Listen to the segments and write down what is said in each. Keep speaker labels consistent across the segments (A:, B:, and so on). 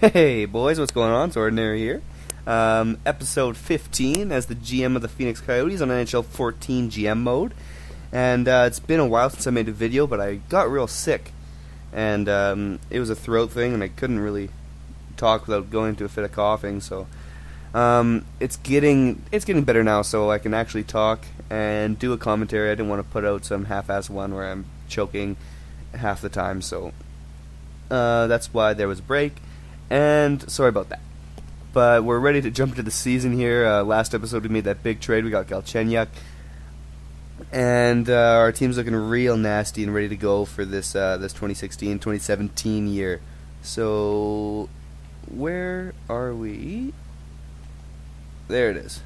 A: Hey boys, what's going on? It's Ordinary here. Episode 15 as the GM of the Phoenix Coyotes on NHL 14 GM mode. And it's been a while since I made a video, but I got real sick. And it was a throat thing, and I couldn't really talk without going into a fit of coughing. So it's getting better now, so I can actually talk and do a commentary. I didn't want to put out some half-ass one where I'm choking half the time, so that's why there was a break. And sorry about that. But we're ready to jump into the season here. Last episode we made that big trade. We got Galchenyuk. And our team's looking real nasty and ready to go for this 2016-2017 year. So, where are we? There it is.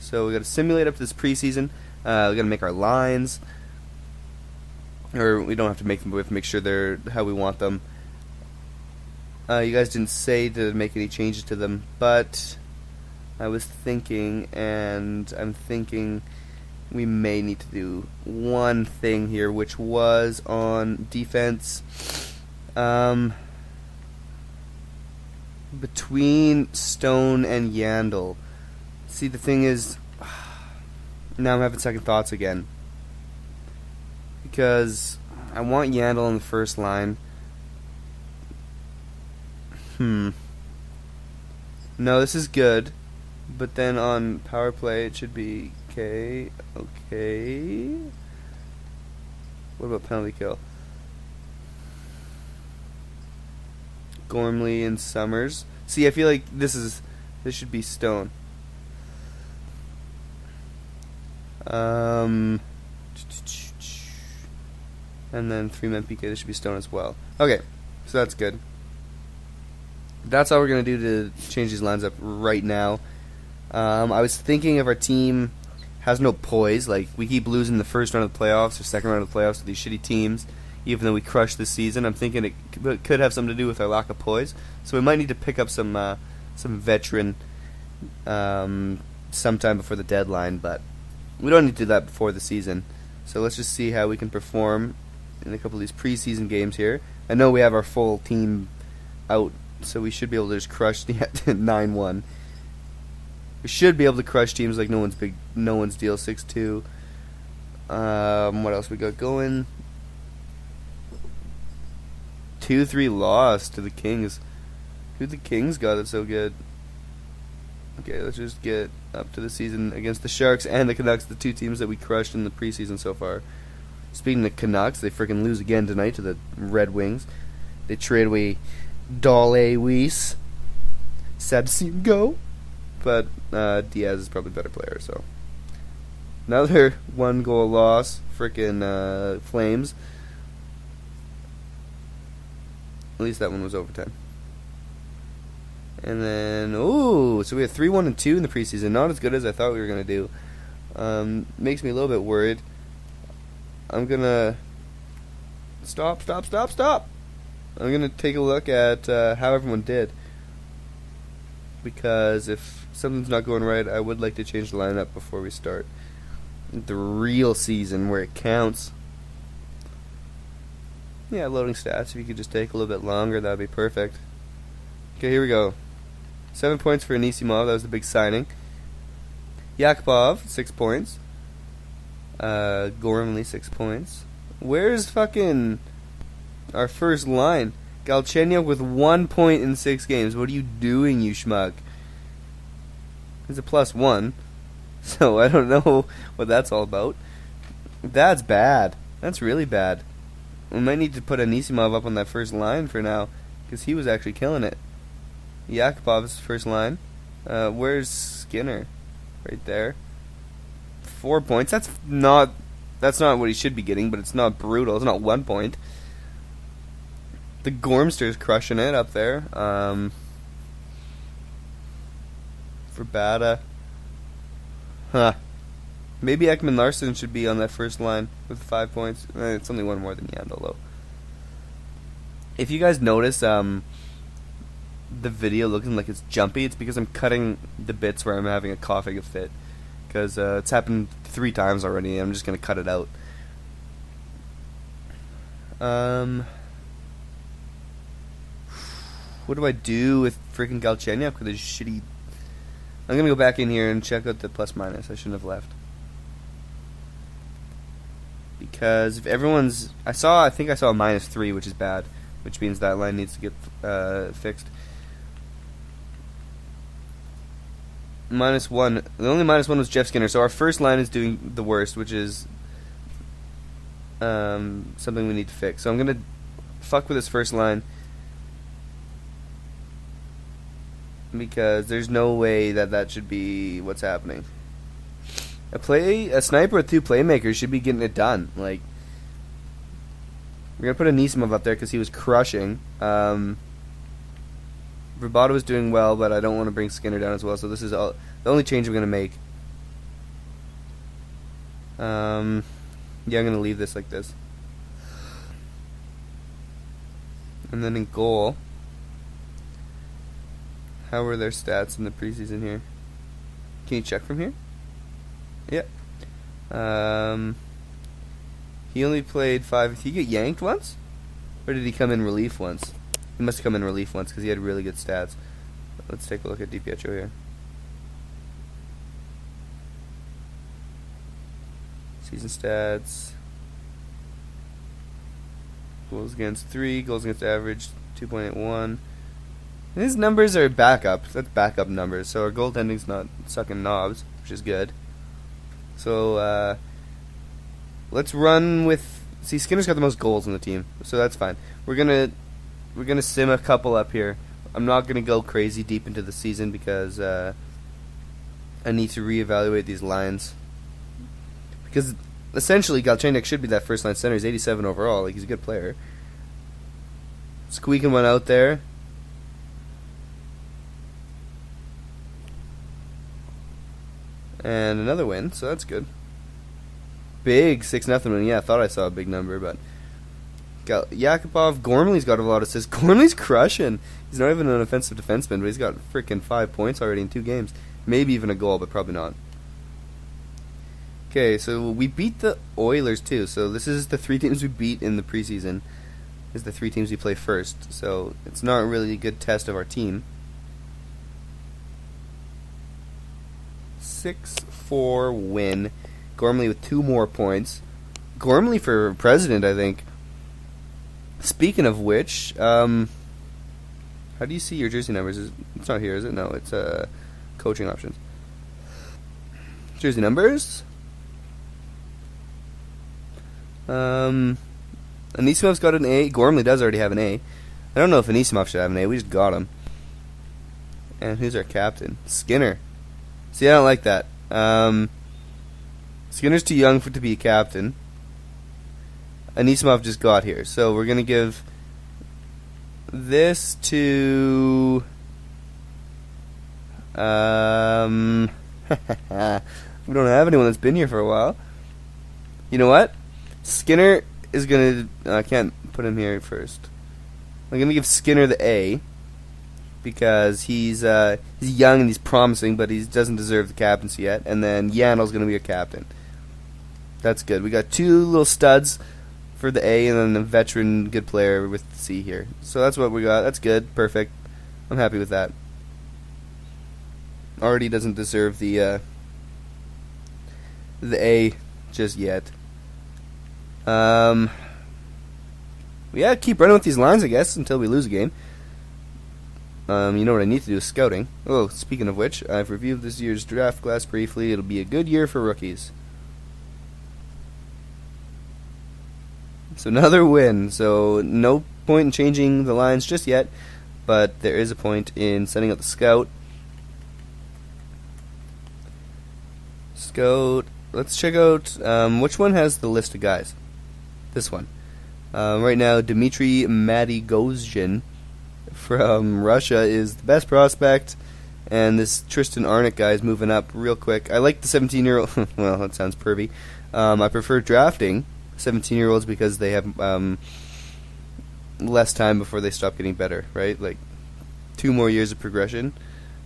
A: So we got to simulate up to this preseason. We got to make our lines. Or we don't have to make them, but we have to make sure they're how we want them. You guys didn't say to make any changes to them, but I was thinking, and I'm thinking we may need to do one thing here, which was on defense. Between Stone and Yandel. See, the thing is, now I'm having second thoughts again. Because I want Yandel on the first line. No, this is good. But then on power play, it should be okay. What about penalty kill? Gormley and Summers. See, I feel like this should be Stone. And then 3-man PK. This should be Stone as well. Okay, so that's good. That's all we're going to do to change these lines up right now. I was thinking if our team has no poise, like we keep losing the first round of the playoffs or second round of the playoffs to these shitty teams, even though we crushed this season, I'm thinking it could have something to do with our lack of poise. So we might need to pick up some veteran sometime before the deadline, but we don't need to do that before the season. So let's just see how we can perform in a couple of these preseason games here. I know we have our full team out, so we should be able to just crush the 9-1. We should be able to crush teams like no one's deal 6-2. What else we got going? 2-3 loss to the Kings. Who the Kings got it so good? Okay, let's just get up to the season against the Sharks and the Canucks, the two teams that we crushed in the preseason so far. Speaking of Canucks, they freaking lose again tonight to the Red Wings. They trade away Dale Weiss. Sad to see him go, but Diaz is probably a better player. So another 1-goal loss, freaking Flames. At least that one was overtime. And then, so we have 3-1-2 in the preseason. Not as good as I thought we were going to do. Makes me a little bit worried. I'm going to stop. I'm going to take a look at how everyone did. Because if something's not going right, I would like to change the lineup before we start the real season where it counts. Yeah, loading stats. If you could just take a little bit longer, that would be perfect. Okay, here we go. 7 points for Anisimov. That was the big signing. Yakupov, 6 points. Gormley, 6 points. Where's fucking our first line? Galchenyuk with 1 point in 6 games. What are you doing, you schmuck? He's a +1. So I don't know what that's all about. That's bad. That's really bad. We might need to put Anisimov up on that first line for now, because he was actually killing it. Yakupov's first line. Where's Skinner? Right there. 4 points. That's not what he should be getting, but it's not brutal. It's not 1 point. The Gormster's crushing it up there. For Bada. Maybe Ekman Larson should be on that first line with 5 points. It's only one more than Yandel, though. If you guys notice the video looking like it's jumpy, it's because I'm cutting the bits where I'm having a coughing fit. Because it's happened 3 times already, and I'm just going to cut it out. What do I do with freaking Galchenyuk with his shitty... I'm going to go back in here and check out the plus minus. I shouldn't have left. Because if everyone's... I think I saw a -3, which is bad. Which means that line needs to get fixed. -1. The only -1 was Jeff Skinner. So our first line is doing the worst, which is something we need to fix. So I'm going to fuck with this first line. Because there's no way that should be what's happening. A sniper with 2 playmakers should be getting it done. Like, we're gonna put Anisimov up there because he was crushing. Verbato was doing well, but I don't want to bring Skinner down as well. So this is the only change I'm gonna make. Yeah, I'm gonna leave this like this. And then in goal. How were their stats in the preseason here? Can you check from here? Yeah. He only played 5. Did he get yanked once? Or did he come in relief once? He must have come in relief once because he had really good stats. Let's take a look at DiPietro here. Season stats. Goals against 3. Goals against average 2.81. His numbers are backup. That's backup numbers. So our goaltending's not sucking knobs, which is good. So let's run with. See, Skinner's got the most goals on the team, so that's fine. We're gonna sim a couple up here. I'm not gonna go crazy deep into the season because I need to reevaluate these lines. Because essentially, Galchenyuk should be that first line center. He's 87 overall. Like, he's a good player. Squeaking one out there. And another win, so that's good. Big 6-0 win. Yeah, I thought I saw a big number, but Yakupov, Gormley's got a lot of assists. Gormley's crushing. He's not even an offensive defenseman, but he's got freaking 5 points already in 2 games. Maybe even a goal, but probably not. Okay, so we beat the Oilers too. So this is the 3 teams we beat in the preseason. This is the 3 teams we play first. So it's not really a good test of our team. 6-4 win. Gormley with 2 more points. Gormley for president, I think. Speaking of which, how do you see your jersey numbers? It's not here, is it? No, it's coaching options. Jersey numbers. Anisimov's got an A. Gormley does already have an A. I don't know if Anisimov should have an A. We just got him. And who's our captain? Skinner. See, I don't like that. Skinner's too young to be a captain. Anisimov just got here, so we're gonna give this to we don't have anyone that's been here for a while. You know what? Skinner is gonna. I can't put him here first. I'm gonna give Skinner the A because he's young and he's promising, but he doesn't deserve the captaincy yet. And then Yannel's gonna be a captain. That's good. We got 2 little studs for the A, and then a veteran good player with the C here. So that's what we got. That's good. Perfect. I'm happy with that. Ordy doesn't deserve the A just yet. Yeah, keep running with these lines, I guess, until we lose a game. You know what I need to do is scouting. Oh, speaking of which, I've reviewed this year's draft class briefly. It'll be a good year for rookies. So another win. So no point in changing the lines just yet, but there is a point in sending out the scout. Scout. Let's check out which one has the list of guys. This one. Right now, Dmitry Madigozhin from Russia is the best prospect, and this Tristan Arnott guy is moving up real quick. I like the 17-year-old. Well, that sounds pervy. I prefer drafting 17-year-olds because they have less time before they stop getting better, right? Like 2 more years of progression.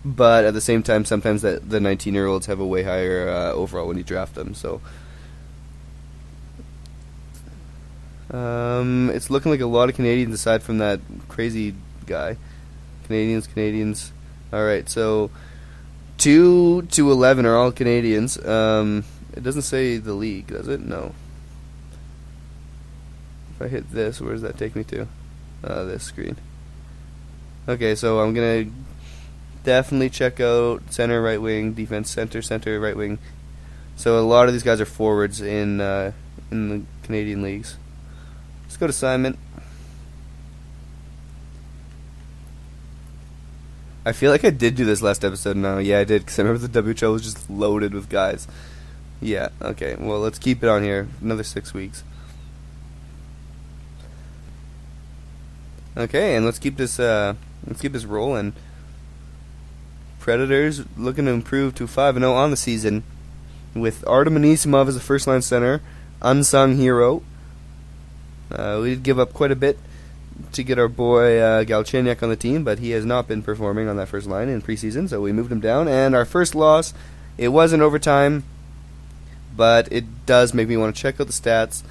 A: But at the same time, sometimes the 19-year-olds have a way higher overall when you draft them. So it's looking like a lot of Canadians aside from that crazy guy. Canadians. Alright, so 2 to 11 are all Canadians. It doesn't say the league, does it? No. If I hit this, where does that take me to? This screen. Okay, so I'm going to definitely check out center, right wing, defense, center, right wing. So a lot of these guys are forwards in the Canadian leagues. Let's go to assignment. I feel like I did do this last episode. No, yeah, I did, because I remember the WHL was just loaded with guys. Yeah, okay, well, let's keep it on here. Another 6 weeks. Okay, and let's keep this rolling. Predators looking to improve to 5-0 on the season, with Artem Anisimov as the first-line center, unsung hero. We did give up quite a bit to get our boy Galchenyuk on the team, but he has not been performing on that first line in preseason, so we moved him down. And our first loss, it was in overtime, but it does make me want to check out the stats.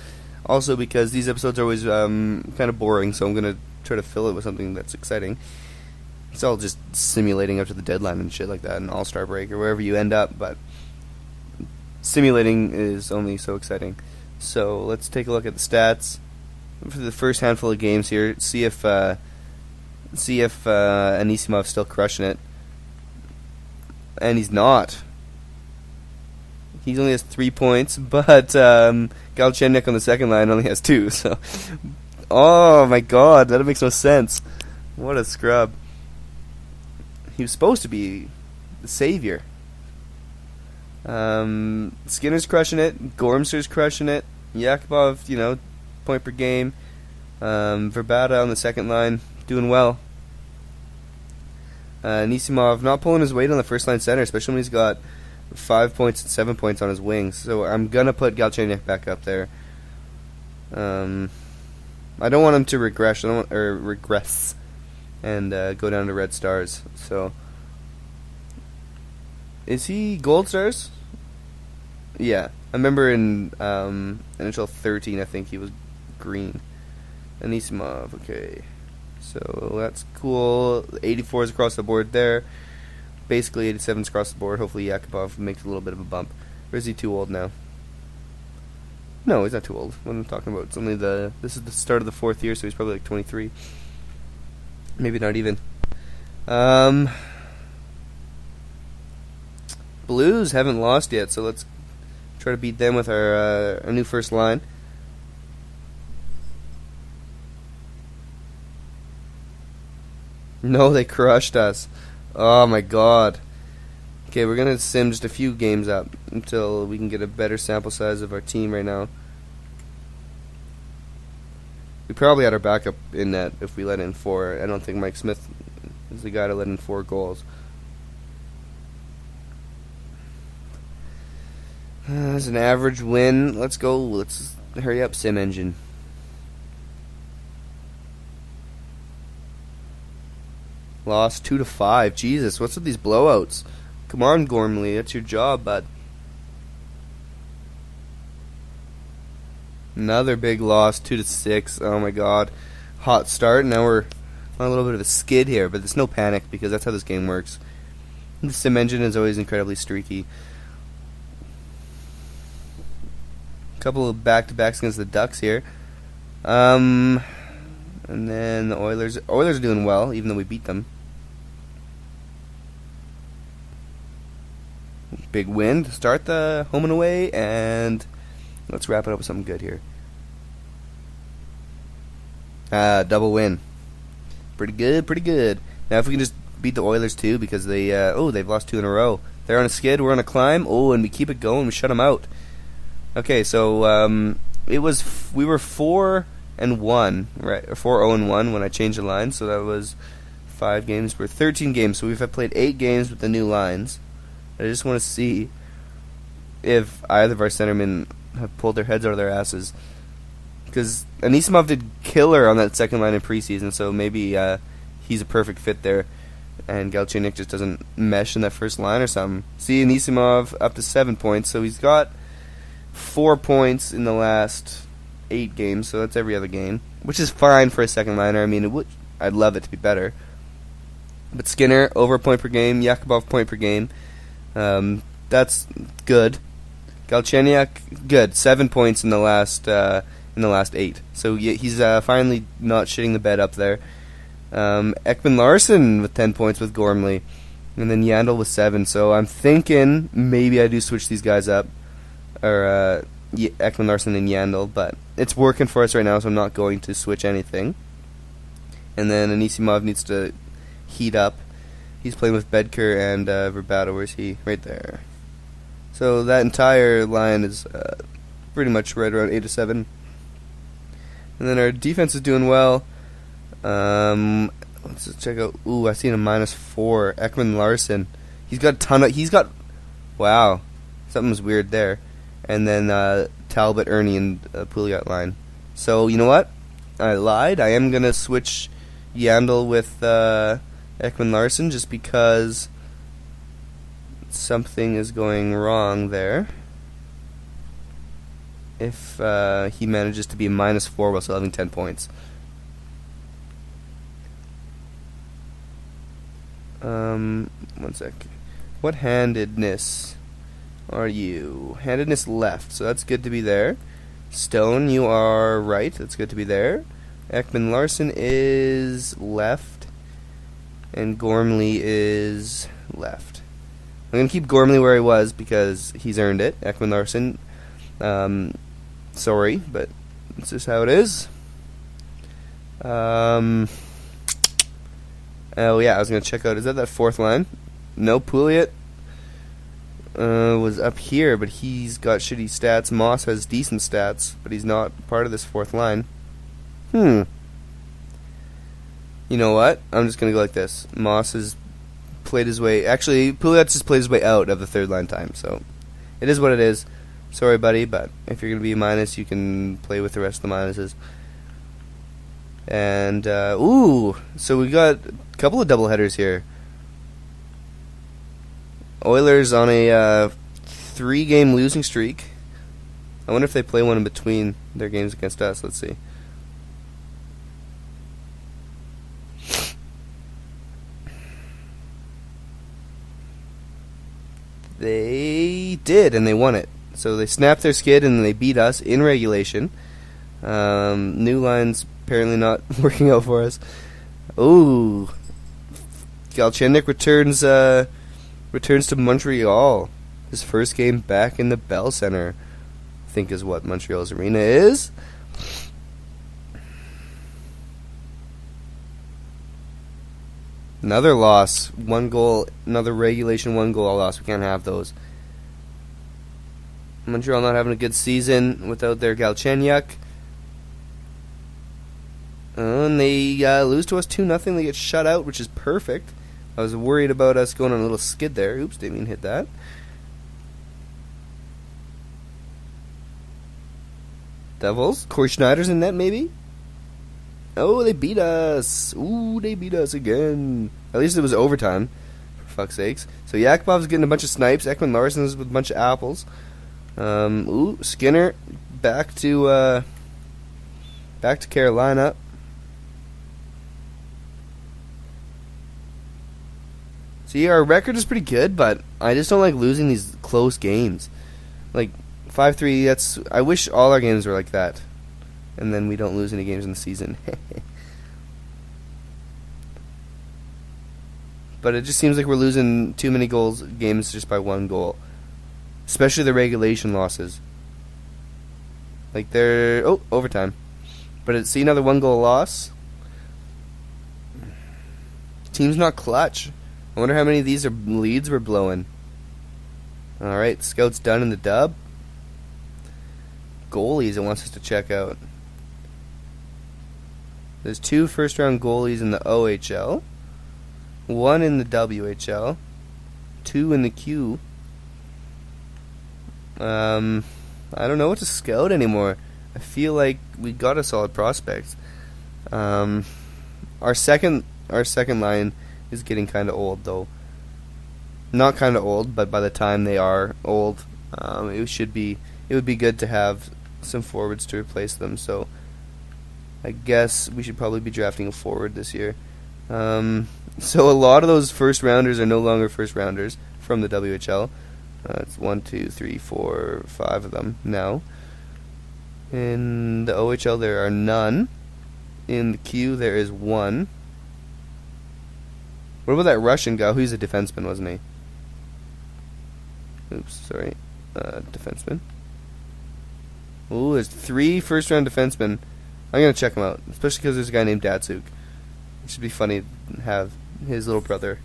A: Also, because these episodes are always kind of boring, so I'm going to try to fill it with something that's exciting. It's all just simulating up to the deadline and shit like that, and All-Star break or wherever you end up, but simulating is only so exciting. So let's take a look at the stats for the first handful of games here. See if Anisimov's still crushing it, and he's not. He only has 3 points, but Galchenyuk on the second line only has 2. So, oh my God, that makes no sense. What a scrub. He was supposed to be the savior. Skinner's crushing it. Gormster's crushing it. Yakubov, point per game. Verbata on the second line, doing well. Anisimov not pulling his weight on the first line center, especially when he's got 5 points and 7 points on his wings. So I'm gonna put Galchenyuk back up there. I don't want him to regress. Regress and go down to Red Stars. So is he Gold Stars? Yeah, I remember in NHL 13, I think he was green. Anisimov, okay. So that's cool. 84s across the board there. Basically 87s across the board. Hopefully Yakubov makes a little bit of a bump. Or is he too old now? No, he's not too old. What I'm talking about, it's only this is the start of the 4th year, so he's probably like 23. Maybe not even. Blues haven't lost yet, so let's try to beat them with our new first line. No, they crushed us. Oh my God. Okay, we're gonna sim just a few games up until we can get a better sample size of our team right now. We probably had our backup in net if we let in 4. I don't think Mike Smith is the guy to let in 4 goals. That's an average win. Let's go. Let's hurry up, sim engine. Lost 2-5. Jesus, what's with these blowouts? Come on, Gormley, that's your job, bud. Another big loss, 2-6. Oh my God, hot start. Now we're on a little bit of a skid here, but there's no panic because that's how this game works. The sim engine is always incredibly streaky. A couple of back-to-backs against the Ducks here. And then the Oilers. Oilers are doing well, even though we beat them. Big win to start the home and away, and let's wrap it up with something good here. Double win. Pretty good, pretty good. Now if we can just beat the Oilers too, because they've lost 2 in a row. They're on a skid, we're on a climb. Oh, and we keep it going, we shut them out. Okay, so we were 4-1, right? Or 4-0-1 when I changed the line, so that was 5 games. We're 13 games, so we've played 8 games with the new lines. I just want to see if either of our centermen have pulled their heads out of their asses. Because Anisimov did killer on that second line in preseason, so maybe he's a perfect fit there. And Galchenyuk just doesn't mesh in that first line or something. See, Anisimov up to 7 points, so he's got 4 points in the last 8 games, so that's every other game. Which is fine for a second liner. I mean, I'd love it to be better. But Skinner over a point per game, Yakubov point per game. That's good. Galchenyuk good, 7 points in the last 8. So he's finally not shitting the bed up there. Ekman Larson with 10 points with Gormley, and then Yandel with 7. So I'm thinking maybe I do switch these guys up, or Ekman Larson and Yandel, but it's working for us right now, so I'm not going to switch anything. And then Anisimov needs to heat up. He's playing with Bedker and Verbato. Where's he? Right there. So that entire line is pretty much right around 8 to 7. And then our defense is doing well. Let's just check out. Ooh, I seen a -4. Ekman Larson. He's got. Wow, something's weird there. And then Talbot, Ernie, and Pouliot line. So you know what? I lied. I am gonna switch Yandel with Ekman Larson just because something is going wrong there. If he manages to be a -4 while still having 10 points. One sec. What handedness are you? Handedness left, so that's good to be there. Stone, you are right, that's good to be there. Ekman Larson is left, and Gormley is left. I'm going to keep Gormley where he was because he's earned it. Ekman Larson, sorry, but it's just how it is. Oh yeah, I was going to check out, is that fourth line? No, Pouliot was up here, but he's got shitty stats. Moss has decent stats, but he's not part of this fourth line. You know what? I'm just going to go like this. Moss has played his way... Actually, Pouliot just played his way out of the third line time, so it is what it is. Sorry, buddy, but if you're going to be a minus, you can play with the rest of the minuses. And, ooh, so we got a couple of doubleheaders here. Oilers on a 3-game losing streak. I wonder if they play one in between their games against us. Let's see. They did, and they won it. So they snapped their skid, and they beat us in regulation. New line's apparently not working out for us. Ooh. Galchenyuk returns to Montreal. His first game back in the Bell Center, I think is what Montreal's arena is. Another loss. 1 goal. Another regulation 1 goal loss. We can't have those. Montreal not having a good season without their Galchenyuk. And they lose to us 2-0. They get shut out, which is perfect. I was worried about us going on a little skid there. Oops, didn't mean to hit that. Devils. Corey Schneider's in net, maybe? Oh, they beat us. Ooh, they beat us again. At least it was overtime, for fuck's sakes. So Yakubov's getting a bunch of snipes. Ekman Larson's with a bunch of apples. Ooh, Skinner back to Carolina. See, our record is pretty good, but I just don't like losing these close games. Like 5-3. That's. I wish all our games were like that, and then we don't lose any games in the season. But it just seems like we're losing too many games just by 1 goal, especially the regulation losses. Like they're overtime, but see another 1 goal loss. Team's not clutch. I wonder how many of these are leads we're blowing. Alright, scout's done in the dub. Goalies it wants us to check out. There's 2 first-round goalies in the OHL. 1 in the WHL. 2 in the Q. I don't know what to scout anymore. I feel like we got a solid prospect. Our second line is getting kind of old, though. Not kind of old, but by the time they are old, it would be good to have some forwards to replace them. So I guess we should probably be drafting a forward this year. So a lot of those first rounders are no longer first rounders from the WHL. It's 1, 2, 3, 4, 5 of them now. In the OHL there are none. In the Q there is one. What about that Russian guy? He's a defenseman, wasn't he? Oops, sorry. Defenseman. Ooh, there's 3 first-round defensemen. I'm going to check him out, especially because there's a guy named Datsuk. It should be funny to have his little brother.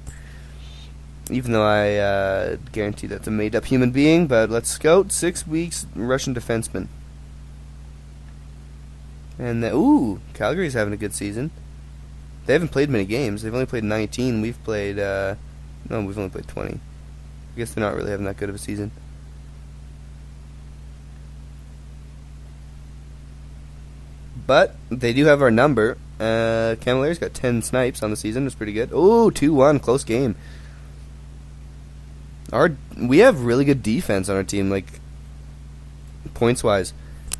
A: Even though I guarantee that's a made-up human being, but let's scout 6 weeks Russian defenseman. And ooh, Calgary's having a good season. They haven't played many games. They've only played 19. We've played, no, we've only played 20. I guess they're not really having that good of a season. But they do have our number. Cavalier's got 10 snipes on the season. That's pretty good. Oh, 2-1, close game. We have really good defense on our team, like points-wise.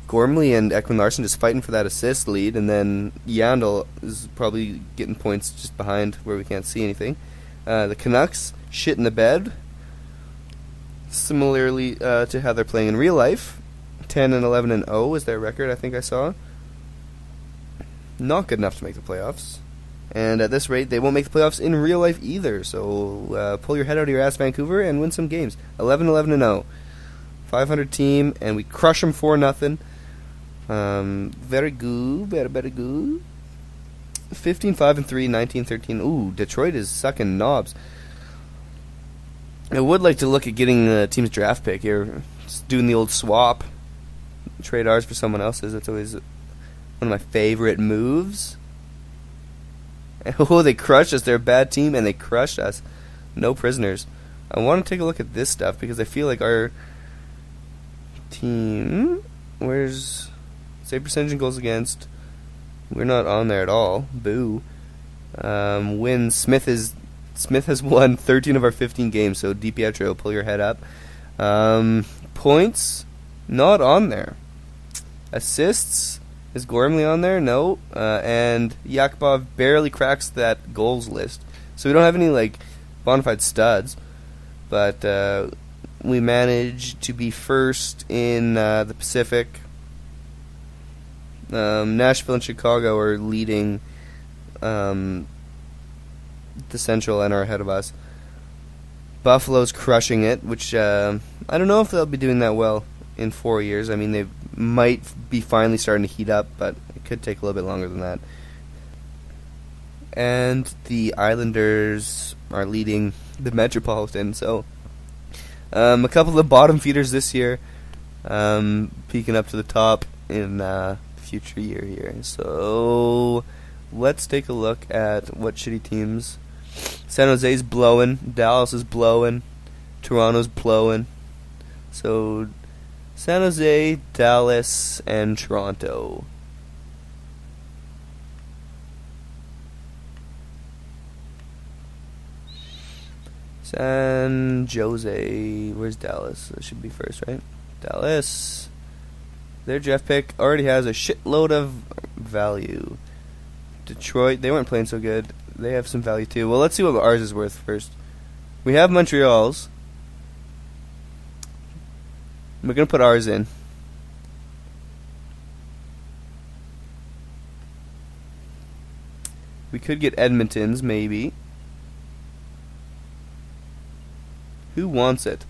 A: Gormley and Ekman Larson just fighting for that assist lead, and then Yandel is probably getting points just behind where we can't see anything. The Canucks shit in the bed, similarly to how they're playing in real life. 10-11-0 is their record, I think I saw. Not good enough to make the playoffs. And at this rate, they won't make the playoffs in real life either. So pull your head out of your ass, Vancouver, and win some games. 11-11-0. 500 team, and we crush them 4-0. Very good, very good. 15-5-3, 19-13. Ooh, Detroit is sucking knobs. I would like to look at getting the team's draft pick here. Just doing the old swap. Trade ours for someone else's. That's always one of my favorite moves. Oh, they crushed us. They're a bad team, and they crushed us. No prisoners. I want to take a look at this stuff, because I feel like our team... Where's... Save percentage and goals against. We're not on there at all. Boo. Wins. Smith has won 13 of our 15 games, so DiPietro, pull your head up. Points, not on there. Assists, is Gormley on there? No. And Yakubov barely cracks that goals list. So we don't have any, like, bona fide studs. But we managed to be first in the Pacific. Nashville and Chicago are leading the Central and are ahead of us. Buffalo's crushing it, which I don't know if they'll be doing that well in 4 years. I mean, they might be finally starting to heat up, but it could take a little bit longer than that. And the Islanders are leading the Metropolitan, so a couple of the bottom feeders this year peeking up to the top in future year here. So let's take a look at what shitty teams. San Jose's blowing, Dallas is blowing, Toronto's blowing. So San Jose, Dallas, and Toronto. San Jose, where's Dallas? That should be first, right? Dallas. Their draft pick already has a shitload of value. Detroit, they weren't playing so good. They have some value too. Well, let's see what ours is worth first. We have Montreal's. We're going to put ours in. We could get Edmonton's, maybe. Who wants it?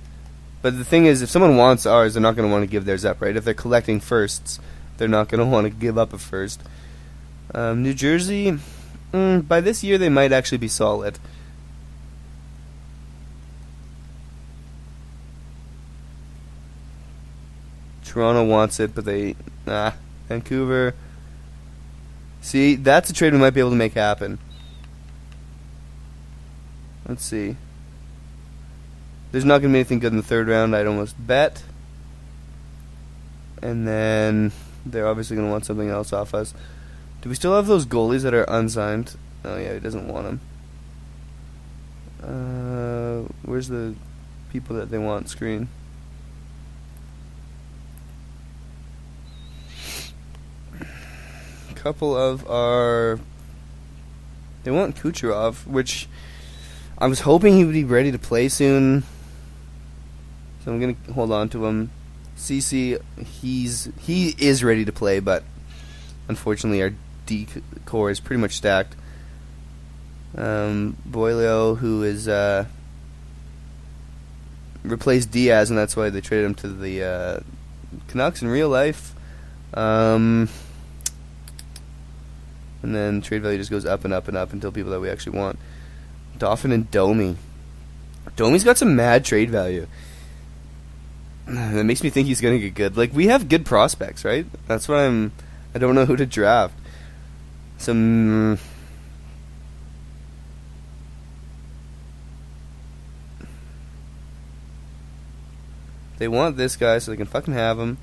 A: But the thing is, if someone wants ours, they're not going to want to give theirs up, right? If they're collecting firsts, they're not going to want to give up a first. New Jersey, by this year, they might actually be solid. Toronto wants it, but they... Vancouver. See, that's a trade we might be able to make happen. Let's see. There's not going to be anything good in the third round, I'd almost bet. And then they're obviously going to want something else off us. Do we still have those goalies that are unsigned? Oh, yeah, he doesn't want them. Where's the people that they want screen? Couple of our They want Kucherov, which I was hoping he would be ready to play soon. So I'm going to hold on to him. CC, he is ready to play, but unfortunately our D core is pretty much stacked. Boilio, who is replaced Diaz, and that's why they traded him to the Canucks in real life. And then trade value just goes up and up and up until people that we actually want. Dauphin and Domi. Domi's got some mad trade value. That makes me think he's going to get good. Like, we have good prospects, right? That's what I don't know who to draft. Some... They want this guy so they can fucking have him.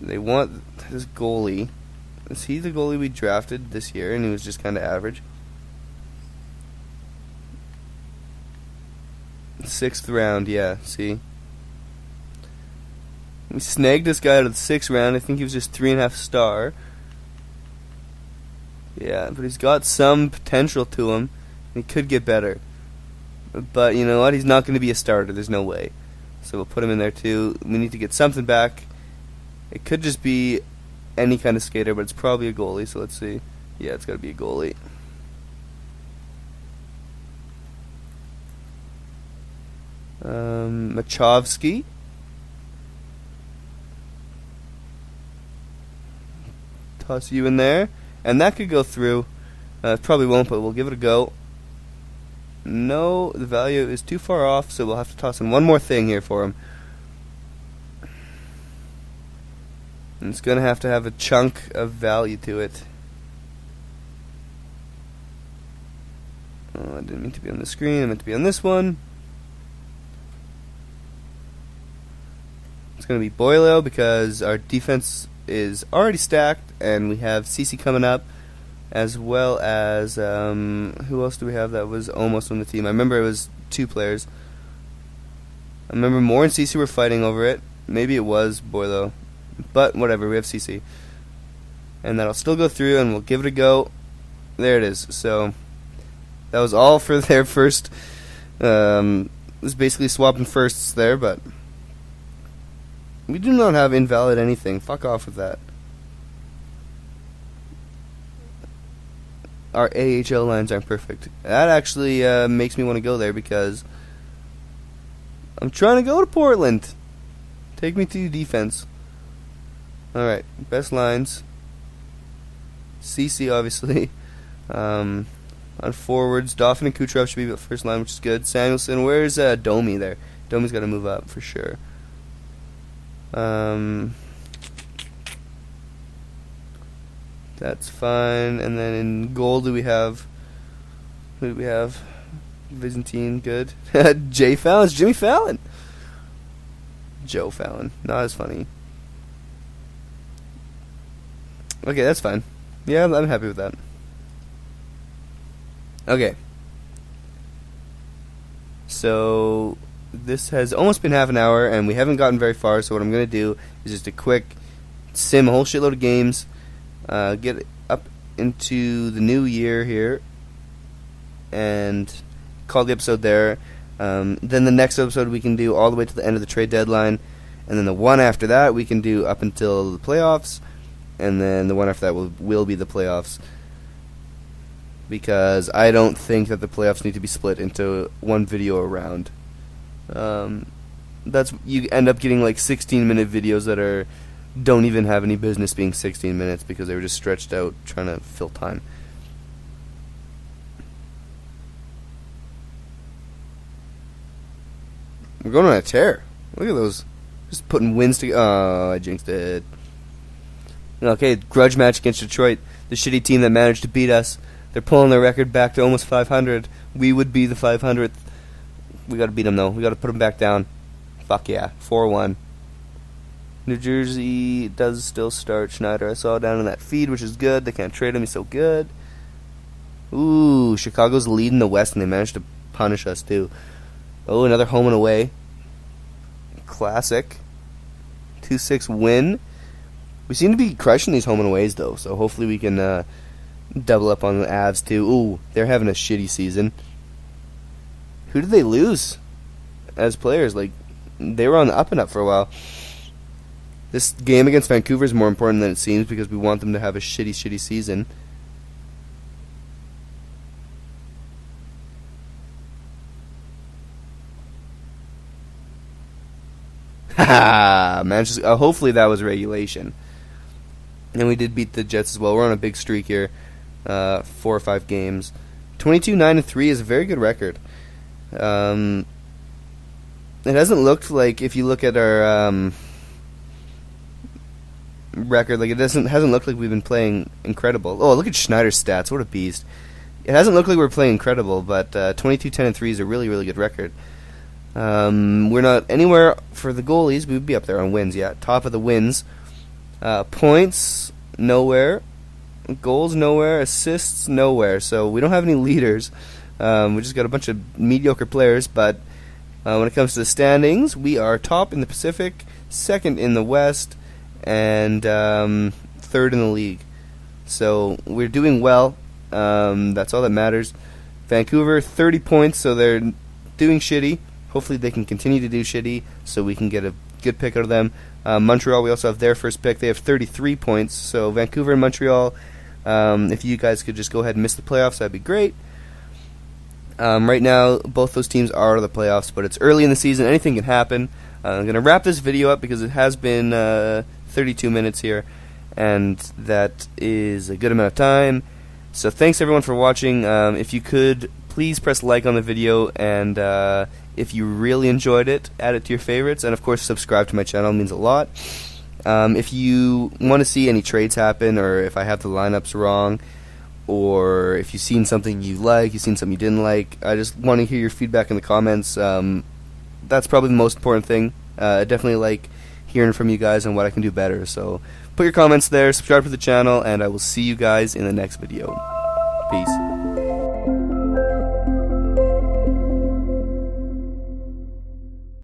A: They want this goalie. Is he the goalie we drafted this year and he was just kind of average? 6th round, yeah, see? We snagged this guy out of the 6th round. I think he was just 3.5 star. Yeah, but he's got some potential to him. He could get better. But you know what? He's not going to be a starter. There's no way. So we'll put him in there too. We need to get something back. It could just be any kind of skater, but it's probably a goalie. So let's see. Yeah, it's got to be a goalie. Machovsky. Toss you in there. And that could go through. It probably won't, but we'll give it a go. No, the value is too far off, so we'll have to toss in one more thing here for him. And it's going to have a chunk of value to it. Oh, I didn't mean to be on the screen. I meant to be on this one. It's going to be Boilio because our defense is already stacked, and we have CC coming up, as well as who else do we have that was almost on the team? I remember it was 2 players. I remember Moore and CC were fighting over it. Maybe it was Boilio, but whatever. We have CC, and that'll still go through, and we'll give it a go. There it is. So that was all for their first. It was basically swapping firsts there, but. We do not have invalid anything. Fuck off with that. Our AHL lines aren't perfect. That actually makes me want to go there because I'm trying to go to Portland. Take me to defense. Alright, best lines. CC, obviously. On forwards, Dauphin and Kucherov should be the first line, which is good. Samuelson, where's Domi there? Domi's got to move up for sure. That's fine. And then in goal, who do we have? Byzantine, good. Jay Fallon, it's Jimmy Fallon. Joe Fallon, not as funny. Okay, that's fine. Yeah, I'm happy with that. Okay. So this has almost been half an hour, and we haven't gotten very far, so what I'm going to do is just a quick sim a whole shitload of games, get up into the new year here, and call the episode there. Then the next episode we can do all the way to the end of the trade deadline, and then the one after that we can do up until the playoffs, and then the one after that will be the playoffs. Because I don't think that the playoffs need to be split into one video a round. That's you end up getting like 16-minute videos that don't even have any business being 16 minutes because they were just stretched out trying to fill time. We're going on a tear. Look at those. Just putting wins together. Oh, I jinxed it. Okay, grudge match against Detroit. The shitty team that managed to beat us. They're pulling their record back to almost 500. We would be the 500th. We got to beat them, though. We got to put them back down. Fuck yeah. 4-1. New Jersey does still start Schneider. I saw down in that feed, which is good. They can't trade him. He's so good. Ooh, Chicago's leading the West, and they managed to punish us, too. Oh, another home and away. Classic. 2-6 win. We seem to be crushing these home and aways, though, so hopefully we can Double up on the Avs too. Ooh, they're having a shitty season. Who did they lose as players? Like, they were on the up and up for a while. This game against Vancouver is more important than it seems because we want them to have a shitty season. Haha, Manchester. Hopefully that was regulation. And we did beat the Jets as well. We're on a big streak here, 4 or 5 games. 22-9-3 is a very good record. It hasn't looked like, if you look at our record, like it hasn't looked like we've been playing incredible. Oh, look at Schneider's stats. What a beast. It hasn't looked like we're playing incredible, but 22-10-3 is a really good record. We're not anywhere for the goalies. We would be up there on wins, yeah. Top of the wins. Points, nowhere. Goals, nowhere. Assists, nowhere. So we don't have any leaders. We just got a bunch of mediocre players, but when it comes to the standings, we are top in the Pacific, second in the West, and third in the league. So we're doing well. That's all that matters. Vancouver, 30 points, so they're doing shitty. Hopefully they can continue to do shitty so we can get a good pick out of them. Montreal, we also have their first pick. They have 33 points. So Vancouver and Montreal, if you guys could just go ahead and miss the playoffs, that'd be great. Right now, both those teams are out of the playoffs, but it's early in the season. Anything can happen. I'm going to wrap this video up because it has been 32 minutes here, and that is a good amount of time. So thanks everyone for watching. If you could, please press like on the video, and if you really enjoyed it, add it to your favorites, and of course subscribe to my channel. It means a lot. If you want to see any trades happen, or if I have the lineups wrong, or if you've seen something you like, you've seen something you didn't like, I just want to hear your feedback in the comments. That's probably the most important thing. I definitely like hearing from you guys on what I can do better. So put your comments there, subscribe to the channel, and I will see you guys in the next video. Peace.